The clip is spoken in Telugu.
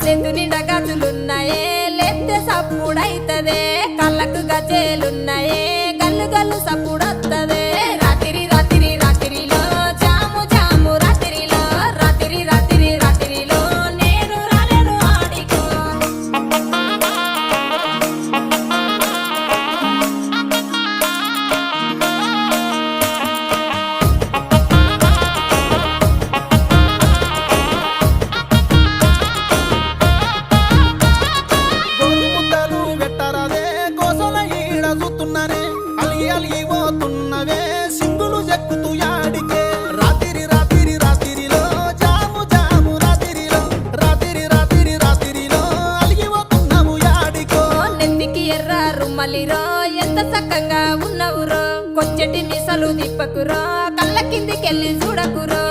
నెత్తి నిండా గజులున్నాయే లేతే సప్పుడైతదే కళ్ళకు గజేలున్నాయే గల్లు గల్లు సప్పుడొత్తదే రాత్రి రాత్రి రాత్రిలో జాము జాము రాత్రిలో రాత్రి రాత్రి రాత్రిలో నేను రాలేను ఆడికో గోరుముద్దలు పెట్టరాదే కోసల ఈడ చూస్తున్నానే అలిగి అలిగి పోతున్నవే సింగులు చెక్కుతూ యాడికే రాత్రి రాత్రి రాత్రిలో జాము జాము రాత్రిలో రాత్రి రాత్రి రాత్రిలో అలిగి పోతున్నావు యాడికో నెత్తికి ఎర్ర రుమ్మలిరో ఎంత చక్కగా ఉన్నవురో కొచ్చటి మిసలు దిప్పకురో కళ్ళ కిందికెళ్ళి చూడకురో